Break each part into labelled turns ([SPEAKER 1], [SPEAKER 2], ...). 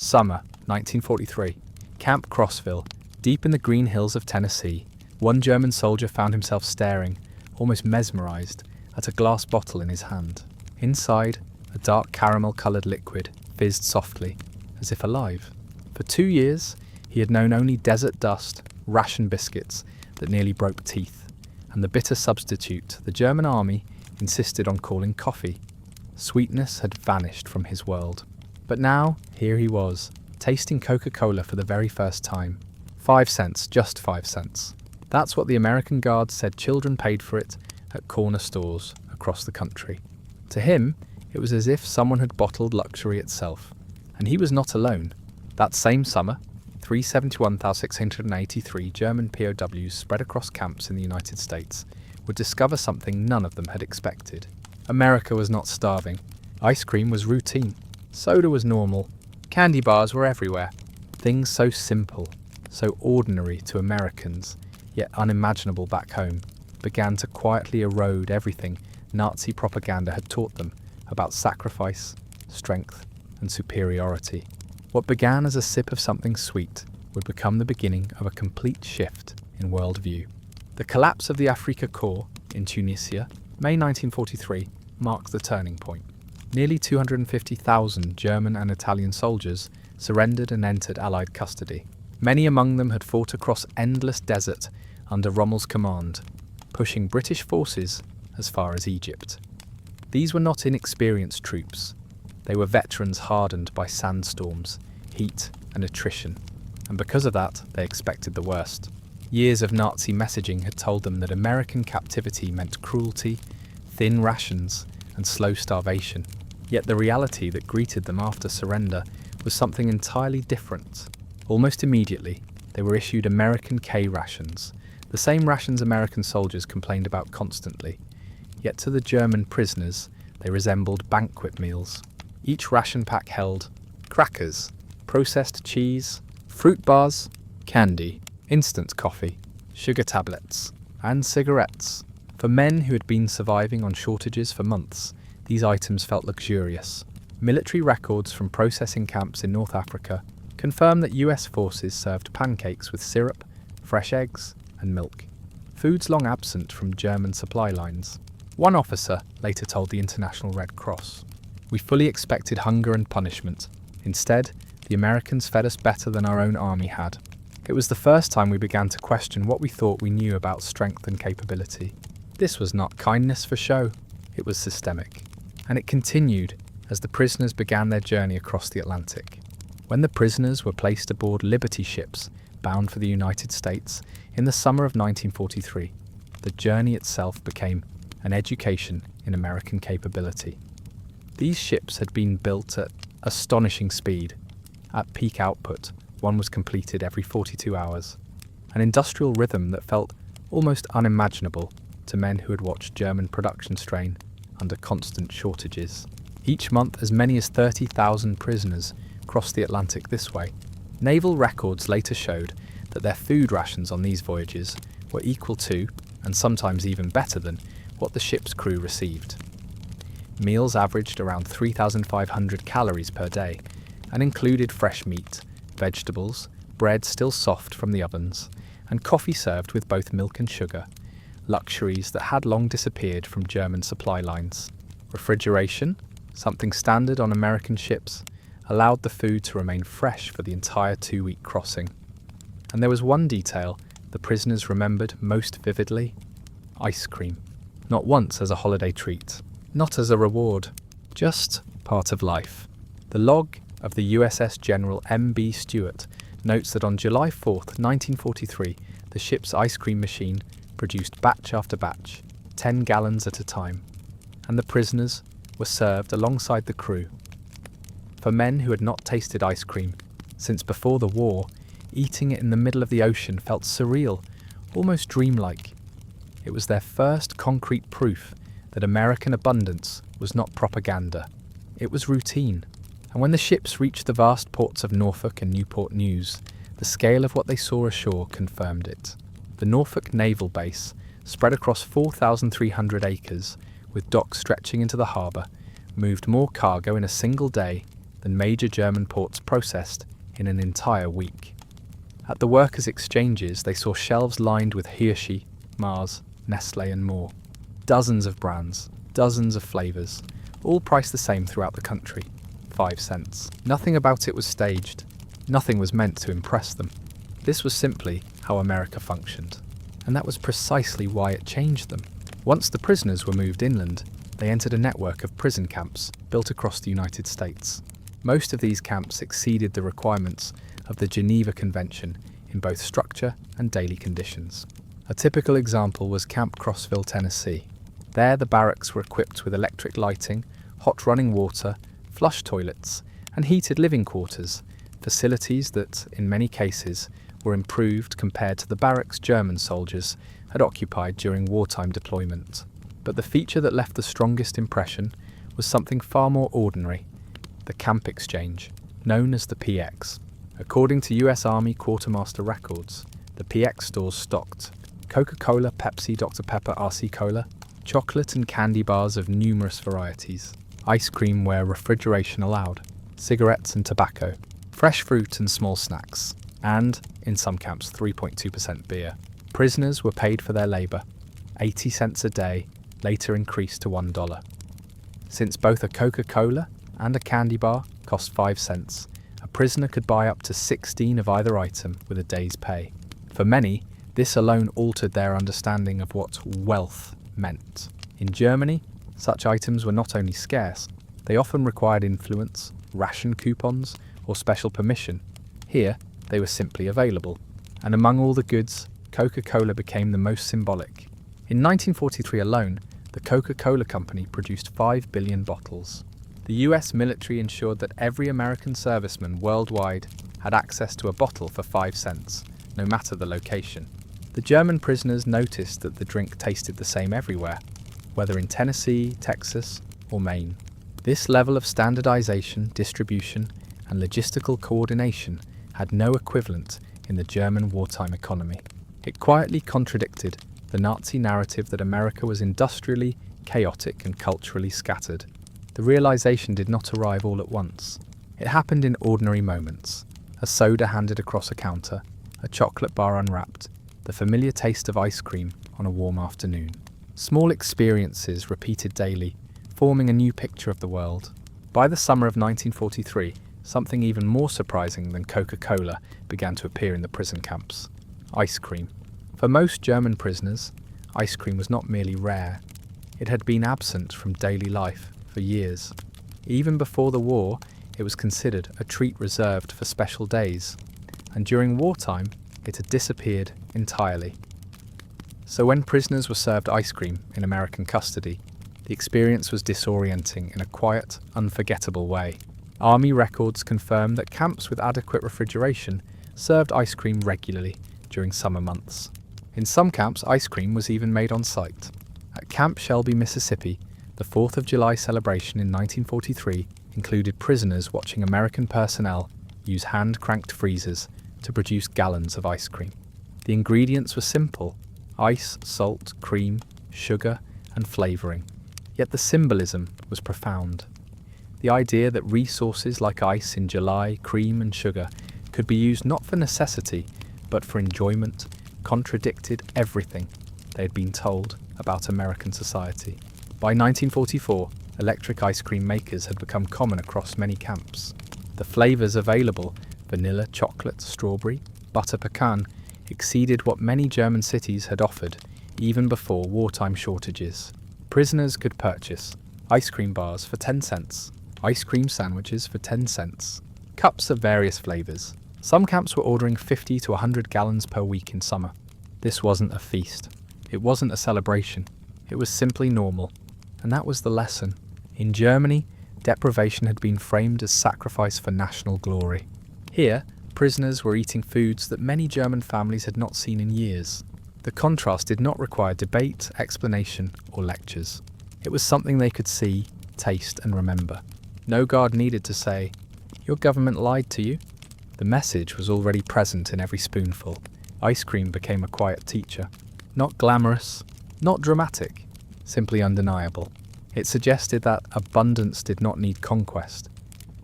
[SPEAKER 1] Summer, 1943. Camp Crossville, deep in the green hills of Tennessee. One German soldier found himself staring, almost mesmerized, at a glass bottle in his hand. Inside, a dark caramel-coloured liquid fizzed softly, as if alive. For 2 years, he had known only desert dust, ration biscuits that nearly broke teeth, and the bitter substitute the German army insisted on calling coffee. Sweetness had vanished from his world. But now, here he was, tasting Coca-Cola for the very first time. 5 cents, just 5 cents. That's what the American guards said children paid for it at corner stores across the country. To him, it was as if someone had bottled luxury itself. And he was not alone. That same summer, 371,683 German POWs spread across camps in the United States would discover something none of them had expected. America was not starving. Ice cream was routine. Soda was normal. Candy bars were everywhere. Things so simple, so ordinary to Americans, yet unimaginable back home, began to quietly erode everything Nazi propaganda had taught them about sacrifice, strength, and superiority. What began as a sip of something sweet would become the beginning of a complete shift in worldview. The collapse of the Afrika Korps in Tunisia, May 1943, marked the turning point. Nearly 250,000 German and Italian soldiers surrendered and entered Allied custody. Many among them had fought across endless desert under Rommel's command, pushing British forces as far as Egypt. These were not inexperienced troops. They were veterans hardened by sandstorms, heat, and attrition, and because of that, they expected the worst. Years of Nazi messaging had told them that American captivity meant cruelty, thin rations, and slow starvation. Yet the reality that greeted them after surrender was something entirely different. Almost immediately, they were issued American K rations, the same rations American soldiers complained about constantly. Yet to the German prisoners, they resembled banquet meals. Each ration pack held crackers, processed cheese, fruit bars, candy, instant coffee, sugar tablets, and cigarettes. For men who had been surviving on shortages for months, these items felt luxurious. Military records from processing camps in North Africa confirm that US forces served pancakes with syrup, fresh eggs, and milk, foods long absent from German supply lines. One officer later told the International Red Cross, "We fully expected hunger and punishment. Instead, the Americans fed us better than our own army had." It was the first time we began to question what we thought we knew about strength and capability. This was not kindness for show, it was systemic. And it continued as the prisoners began their journey across the Atlantic. When the prisoners were placed aboard Liberty ships bound for the United States in the summer of 1943, the journey itself became an education in American capability. These ships had been built at astonishing speed. At peak output, one was completed every 42 hours, an industrial rhythm that felt almost unimaginable to men who had watched German production strain under constant shortages. Each month, as many as 30,000 prisoners crossed the Atlantic this way. Naval records later showed that their food rations on these voyages were equal to, and sometimes even better than, what the ship's crew received. Meals averaged around 3,500 calories per day and included fresh meat, vegetables, bread still soft from the ovens, and coffee served with both milk and sugar, luxuries that had long disappeared from German supply lines. Refrigeration, something standard on American ships, allowed the food to remain fresh for the entire 2-week crossing. And there was one detail the prisoners remembered most vividly: ice cream. Not once as a holiday treat, not as a reward, just part of life. The log of the USS General M.B. Stewart notes that on July 4th, 1943, the ship's ice cream machine produced batch after batch, 10 gallons at a time, and the prisoners were served alongside the crew. For men who had not tasted ice cream since before the war, eating it in the middle of the ocean felt surreal, almost dreamlike. It was their first concrete proof that American abundance was not propaganda. It was routine. And when the ships reached the vast ports of Norfolk and Newport News, the scale of what they saw ashore confirmed it. The Norfolk Naval Base, spread across 4,300 acres, with docks stretching into the harbour, moved more cargo in a single day than major German ports processed in an entire week. At the workers' exchanges, they saw shelves lined with Hershey, Mars, Nestle and more. Dozens of brands, dozens of flavours, all priced the same throughout the country, 5 cents. Nothing about it was staged. Nothing was meant to impress them. This was simply how America functioned. And that was precisely why it changed them. Once the prisoners were moved inland, they entered a network of prison camps built across the United States. Most of these camps exceeded the requirements of the Geneva Convention in both structure and daily conditions. A typical example was Camp Crossville, Tennessee. There, the barracks were equipped with electric lighting, hot running water, flush toilets, and heated living quarters, facilities that, in many cases, were improved compared to the barracks German soldiers had occupied during wartime deployment. But the feature that left the strongest impression was something far more ordinary: the camp exchange, known as the PX. According to US Army quartermaster records, the PX stores stocked Coca-Cola, Pepsi, Dr. Pepper, RC Cola, chocolate and candy bars of numerous varieties, ice cream where refrigeration allowed, cigarettes and tobacco, fresh fruit and small snacks, and, in some camps, 3.2% beer. Prisoners were paid for their labour, 80 cents a day, later increased to $1. Since both a Coca-Cola and a candy bar cost 5 cents, a prisoner could buy up to 16 of either item with a day's pay. For many, this alone altered their understanding of what wealth meant. In Germany, such items were not only scarce, they often required influence, ration coupons, or special permission. Here, they were simply available. And among all the goods, Coca-Cola became the most symbolic. In 1943 alone, the Coca-Cola company produced 5 billion bottles. The US military ensured that every American serviceman worldwide had access to a bottle for 5 cents, no matter the location. The German prisoners noticed that the drink tasted the same everywhere, whether in Tennessee, Texas, or Maine. This level of standardization, distribution, and logistical coordination had no equivalent in the German wartime economy. It quietly contradicted the Nazi narrative that America was industrially chaotic and culturally scattered. The realization did not arrive all at once. It happened in ordinary moments: a soda handed across a counter, a chocolate bar unwrapped, the familiar taste of ice cream on a warm afternoon. Small experiences repeated daily, forming a new picture of the world. By the summer of 1943, something even more surprising than Coca-Cola began to appear in the prison camps: ice cream. For most German prisoners, ice cream was not merely rare, it had been absent from daily life for years. Even before the war, it was considered a treat reserved for special days, and during wartime, it had disappeared entirely. So when prisoners were served ice cream in American custody, the experience was disorienting in a quiet, unforgettable way. Army records confirm that camps with adequate refrigeration served ice cream regularly during summer months. In some camps, ice cream was even made on site. At Camp Shelby, Mississippi, the 4th of July celebration in 1943 included prisoners watching American personnel use hand-cranked freezers to produce gallons of ice cream. The ingredients were simple: ice, salt, cream, sugar, and flavouring. Yet the symbolism was profound. The idea that resources like ice in July, cream and sugar could be used not for necessity, but for enjoyment, contradicted everything they had been told about American society. By 1944, electric ice cream makers had become common across many camps. The flavours available, vanilla, chocolate, strawberry, butter pecan, exceeded what many German cities had offered even before wartime shortages. Prisoners could purchase ice cream bars for 10 cents, ice cream sandwiches for 10 cents, cups of various flavours. Some camps were ordering 50 to 100 gallons per week in summer. This wasn't a feast. It wasn't a celebration. It was simply normal. And that was the lesson. In Germany, deprivation had been framed as sacrifice for national glory. Here, prisoners were eating foods that many German families had not seen in years. The contrast did not require debate, explanation, or lectures. It was something they could see, taste, and remember. No guard needed to say, "Your government lied to you." The message was already present in every spoonful. Ice cream became a quiet teacher. Not glamorous, not dramatic, simply undeniable. It suggested that abundance did not need conquest,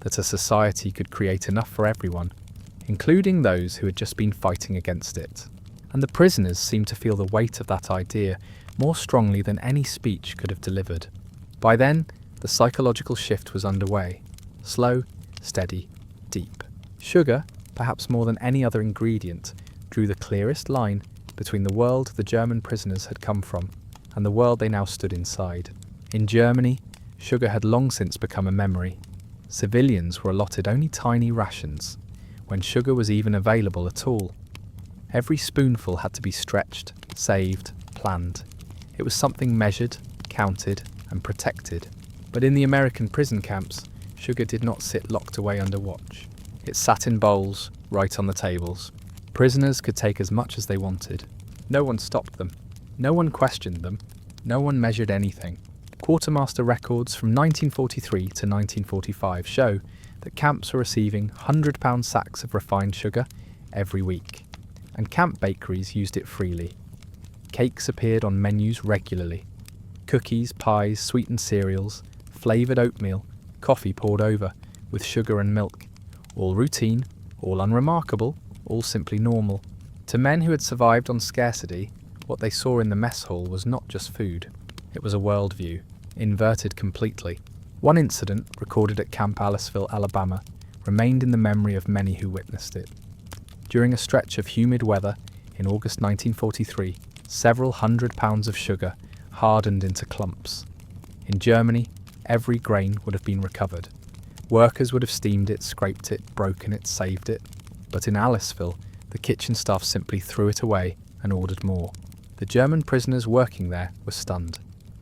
[SPEAKER 1] that a society could create enough for everyone, including those who had just been fighting against it. And the prisoners seemed to feel the weight of that idea more strongly than any speech could have delivered. By then, the psychological shift was underway. Slow, steady, deep. Sugar, perhaps more than any other ingredient, drew the clearest line between the world the German prisoners had come from and the world they now stood inside. In Germany, sugar had long since become a memory. Civilians were allotted only tiny rations, when sugar was even available at all. Every spoonful had to be stretched, saved, planned. It was something measured, counted, and protected. But in the American prison camps, sugar did not sit locked away under watch. It sat in bowls, right on the tables. Prisoners could take as much as they wanted. No one stopped them. No one questioned them. No one measured anything. Quartermaster records from 1943 to 1945 show that camps were receiving £100 sacks of refined sugar every week, and camp bakeries used it freely. Cakes appeared on menus regularly. Cookies, pies, sweetened cereals, flavoured oatmeal, coffee poured over, with sugar and milk. All routine, all unremarkable, all simply normal. To men who had survived on scarcity, what they saw in the mess hall was not just food. It was a worldview, inverted completely. One incident, recorded at Camp Aliceville, Alabama, remained in the memory of many who witnessed it. During a stretch of humid weather in August 1943, several £100 of sugar hardened into clumps. In Germany, every grain would have been recovered. Workers would have steamed it, scraped it, broken it, saved it. But in Aliceville, the kitchen staff simply threw it away and ordered more. The German prisoners working there were stunned.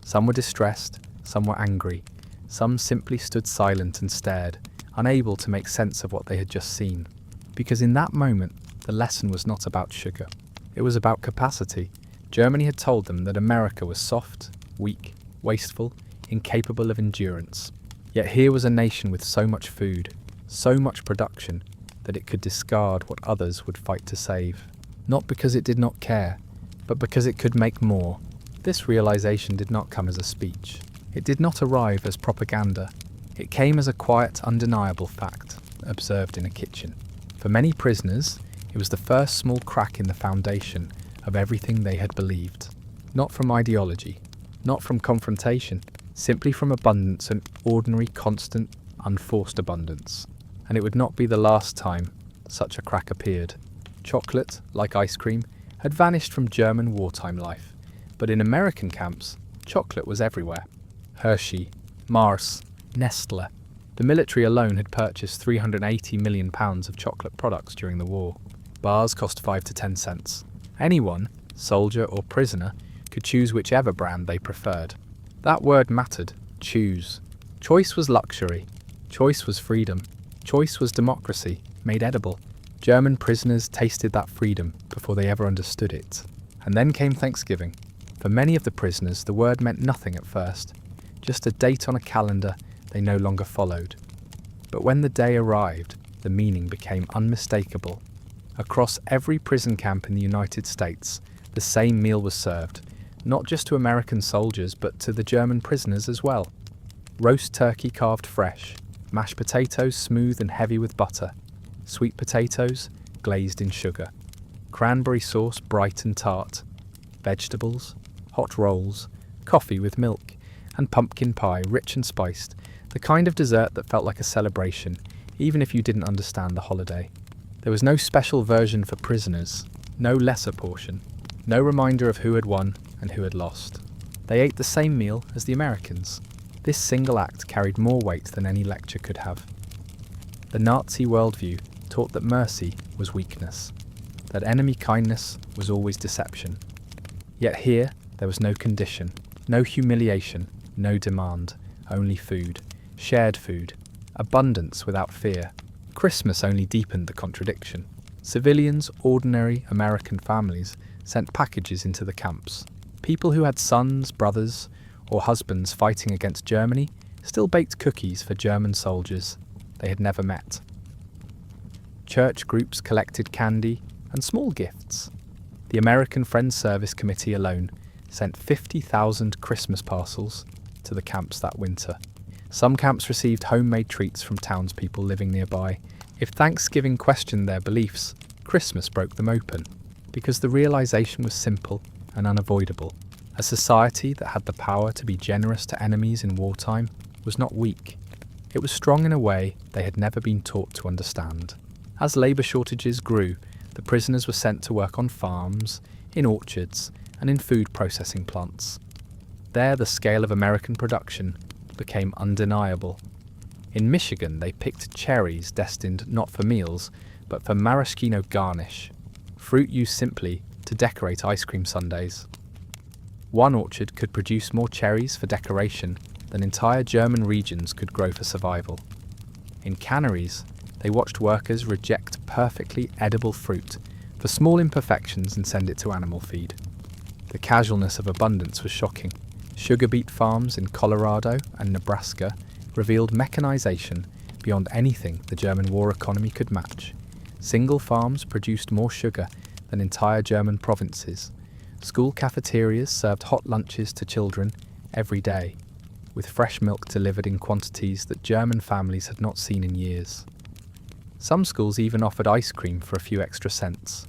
[SPEAKER 1] Some were distressed, some were angry. Some simply stood silent and stared, unable to make sense of what they had just seen. Because in that moment, the lesson was not about sugar. It was about capacity. Germany had told them that America was soft, weak, wasteful, incapable of endurance. Yet here was a nation with so much food, so much production, that it could discard what others would fight to save. Not because it did not care, but because it could make more. This realization did not come as a speech. It did not arrive as propaganda. It came as a quiet, undeniable fact, observed in a kitchen. For many prisoners, it was the first small crack in the foundation of everything they had believed. Not from ideology, not from confrontation, simply from abundance, an ordinary, constant, unforced abundance. And it would not be the last time such a crack appeared. Chocolate, like ice cream, had vanished from German wartime life, but in American camps, chocolate was everywhere. Hershey, Mars, Nestle. The military alone had purchased £380 million of chocolate products during the war. Bars cost 5 to 10 cents. Anyone, soldier or prisoner, could choose whichever brand they preferred. That word mattered, choose. Choice was luxury. Choice was freedom. Choice was democracy, made edible. German prisoners tasted that freedom before they ever understood it. And then came Thanksgiving. For many of the prisoners, the word meant nothing at first, just a date on a calendar they no longer followed. But when the day arrived, the meaning became unmistakable. Across every prison camp in the United States, the same meal was served, not just to American soldiers, but to the German prisoners as well. Roast turkey carved fresh, mashed potatoes smooth and heavy with butter, sweet potatoes glazed in sugar, cranberry sauce bright and tart, vegetables, hot rolls, coffee with milk, and pumpkin pie rich and spiced, the kind of dessert that felt like a celebration, even if you didn't understand the holiday. There was no special version for prisoners, no lesser portion, no reminder of who had won and who had lost. They ate the same meal as the Americans. This single act carried more weight than any lecture could have. The Nazi worldview taught that mercy was weakness, that enemy kindness was always deception. Yet here there was no condition, no humiliation, no demand, only food, shared food, abundance without fear. Christmas only deepened the contradiction. Civilians, ordinary American families, sent packages into the camps. People who had sons, brothers, or husbands fighting against Germany still baked cookies for German soldiers they had never met. Church groups collected candy and small gifts. The American Friends Service Committee alone sent 50,000 Christmas parcels to the camps that winter. Some camps received homemade treats from townspeople living nearby. If Thanksgiving questioned their beliefs, Christmas broke them open, because the realization was simple and unavoidable. A society that had the power to be generous to enemies in wartime was not weak. It was strong in a way they had never been taught to understand. As labour shortages grew, the prisoners were sent to work on farms, in orchards, and in food processing plants. There, the scale of American production became undeniable. In Michigan, they picked cherries destined not for meals, but for maraschino garnish, fruit used simply to decorate ice cream sundaes. One orchard could produce more cherries for decoration than entire German regions could grow for survival. In canneries, they watched workers reject perfectly edible fruit for small imperfections and send it to animal feed. The casualness of abundance was shocking. Sugar beet farms in Colorado and Nebraska revealed mechanization beyond anything the German war economy could match. Single farms produced more sugar than entire German provinces. School cafeterias served hot lunches to children every day, with fresh milk delivered in quantities that German families had not seen in years. Some schools even offered ice cream for a few extra cents.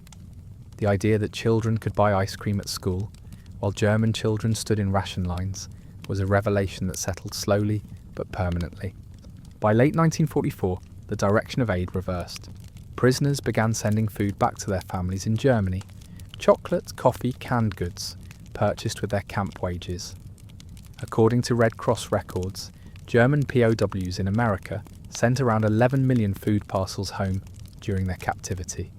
[SPEAKER 1] The idea that children could buy ice cream at school, while German children stood in ration lines, was a revelation that settled slowly but permanently. By late 1944, the direction of aid reversed. Prisoners began sending food back to their families in Germany. Chocolate, coffee, canned goods, purchased with their camp wages. According to Red Cross records, German POWs in America sent around 11 million food parcels home during their captivity.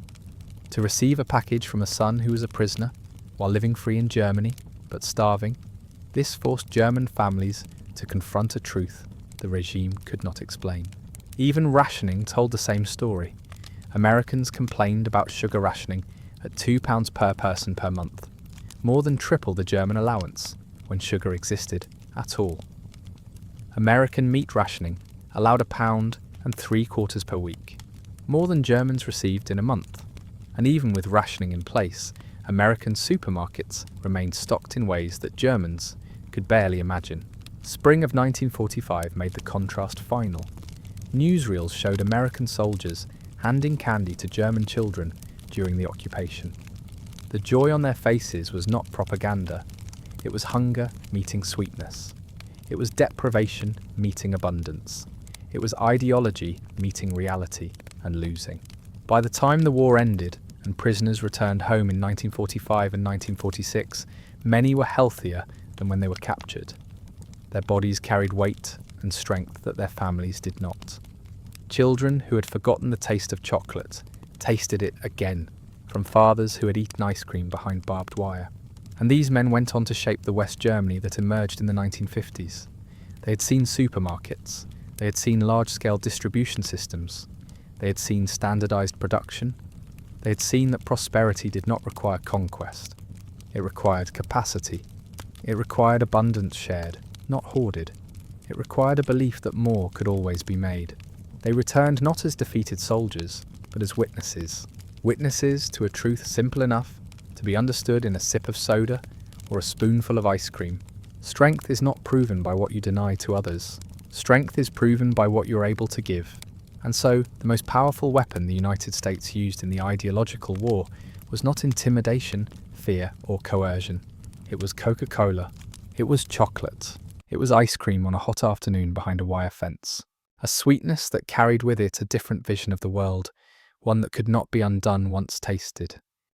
[SPEAKER 1] To receive a package from a son who was a prisoner, while living free in Germany, but starving, this forced German families to confront a truth the regime could not explain. Even rationing told the same story. Americans complained about sugar rationing at £2 per person per month, more than triple the German allowance, when sugar existed at all. American meat rationing allowed £1.75 per week, more than Germans received in a month. And even with rationing in place, American supermarkets remained stocked in ways that Germans could barely imagine. Spring of 1945 made the contrast final. Newsreels showed American soldiers handing candy to German children during the occupation. The joy on their faces was not propaganda. It was hunger meeting sweetness. It was deprivation meeting abundance. It was ideology meeting reality and losing. By the time the war ended and prisoners returned home in 1945 and 1946, many were healthier than when they were captured. Their bodies carried weight and strength that their families did not. Children who had forgotten the taste of chocolate tasted it again from fathers who had eaten ice cream behind barbed wire. And these men went on to shape the West Germany that emerged in the 1950s. They had seen supermarkets. They had seen large-scale distribution systems. They had seen standardized production. They had seen that prosperity did not require conquest. It required capacity. It required abundance shared, not hoarded. It required a belief that more could always be made. They returned not as defeated soldiers, but as witnesses. Witnesses to a truth simple enough to be understood in a sip of soda or a spoonful of ice cream. Strength is not proven by what you deny to others. Strength is proven by what you're able to give. And so, the most powerful weapon the United States used in the ideological war was not intimidation, fear, or coercion. It was Coca-Cola. It was chocolate. It was ice cream on a hot afternoon behind a wire fence. A sweetness that carried with it a different vision of the world, one that could not be undone once tasted.